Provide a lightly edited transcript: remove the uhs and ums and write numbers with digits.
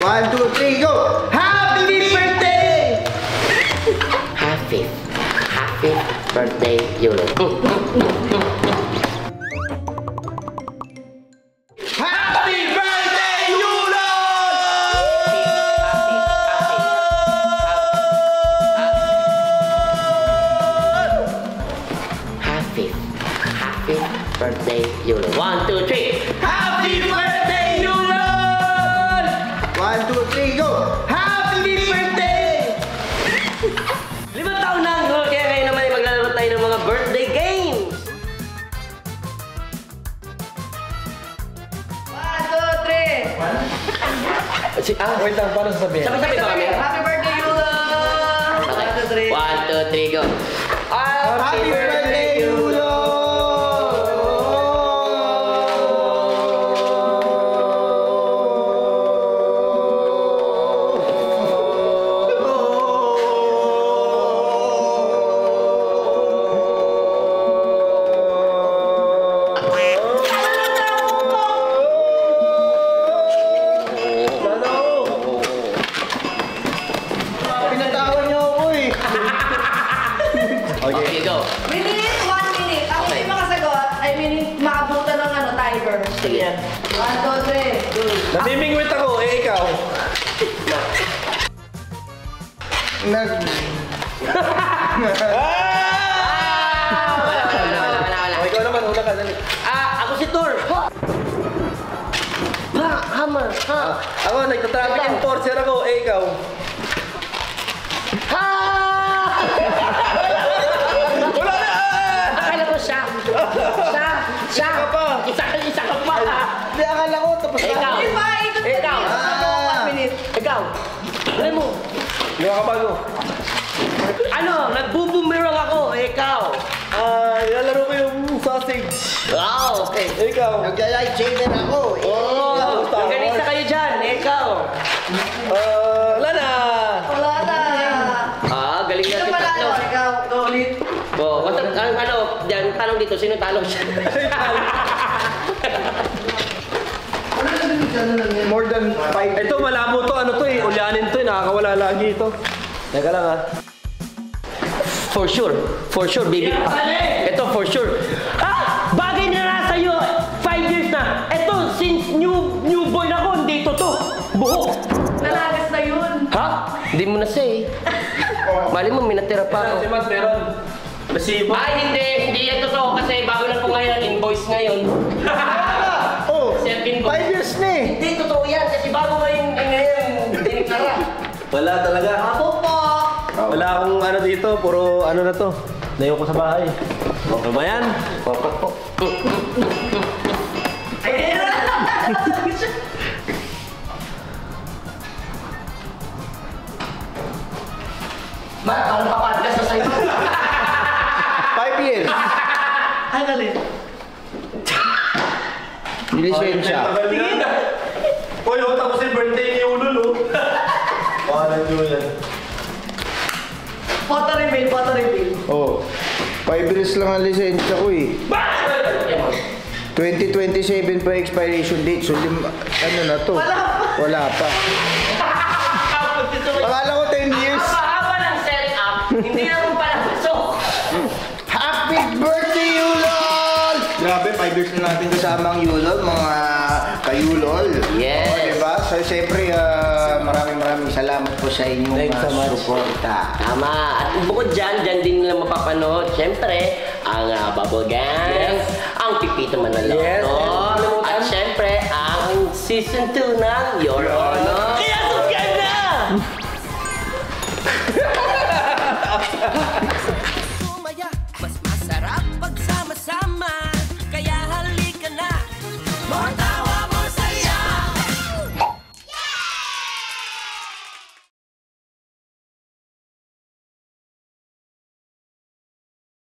1, 2, 3, go! Happy birthday! Happy birthday, Yulo. Happy birthday, Yulo! Happy birthday, Yulo. 1, 2, 3. Happy birthday, Yulo! 1, 2, 3, go! Happy birthday! 5 taon na, kaya ngayon naman ay maglalaro tayo ng mga birthday games. 1, 2, 3. Wait lang, paano sasabihin? Sabi-sabi ba kami? Happy birthday, Yulo! 1, 2, 3, go. Happy birthday, Yulo! Pinatawan niyo ako eh. Okay, go. Minute, 1 minute. Ako Okay. hindi makasagot. I mean, maabutan ng ano, timer. Sige. 1, 2, 3. Go. Namimingwit ako, ikaw. Nag... Wala. Ikaw naman, una ka, dali. Ako si Tor. Hammer. Ako, nagtatraffic enforcer ako, ikaw. Wala na! Akala ko siya. Siya. Isa ka pa. Hindi, akala ko tapos na. Ikaw. Di ba? Ito Ikaw. 1 minute. Ikaw. Ano mo? Hindi ka bago. Ano? Nagbubumirang ako. Ikaw. Nilalaro ko yung sausage. Wow, okay. Ikaw. Nagla-lightsaber ako. Oh, organisa kayo dyan. Ikaw. Wala na. Wala na. Galing Sino natin pala tatlo. ano? Ikaw, go ulit. Dyan, tanong dito, sino talong siya? More than 5. Ito, malabo to. Ano to eh? Ulyanin to eh. Nakakawala lagi ito. Teka lang ha. For sure, baby. Ito, for sure. Bagay na nasa iyo. 5 years na. Ito, since new boy na ako, hindi to. Buhok. Nalagas na yun. Ha? Hindi mo na say. Mali mo, minatira pa ako. Si Matt meron. Resibo. Ay, hindi yan totoo kasi bago na po ngayon, invoice ngayon. Oh, 7 5 years na eh. Hindi totoo yan kasi bago ngayon, diniklara. Wala talaga. Ako po. Wala akong ano dito. Puro ano na to. Layo ko sa bahay. Okay ba yan? Mat, parang papadgas na sa'yo. 5 years. Ay, galit. Lisensya. Tingin na. Uy, tapos yung birthday ni Ulul, oh. Pangalan nyo yan. Photo reveal. Oh. 5 years lang ang lisensya ko eh. 2027 pa expiration date. So, ano na to? Wala pa. Akala ko 10 years. Haba ng setup, hindi naman pala pasok. Happy birthday, Yulol! Grabe, 5 years na natin kasama ang Yulol, mga kayulol. Yes. O, diba? So, siyempre, maraming salamat po sa inyong Thanks so much. suporta. Tama. At bukod dyan din nila mapapanood. Siyempre, ang Bubble Gang, ang Pipito Manalo. Yes, At siyempre, ang Season 2 ng Your Honor. Kaya subscribe na!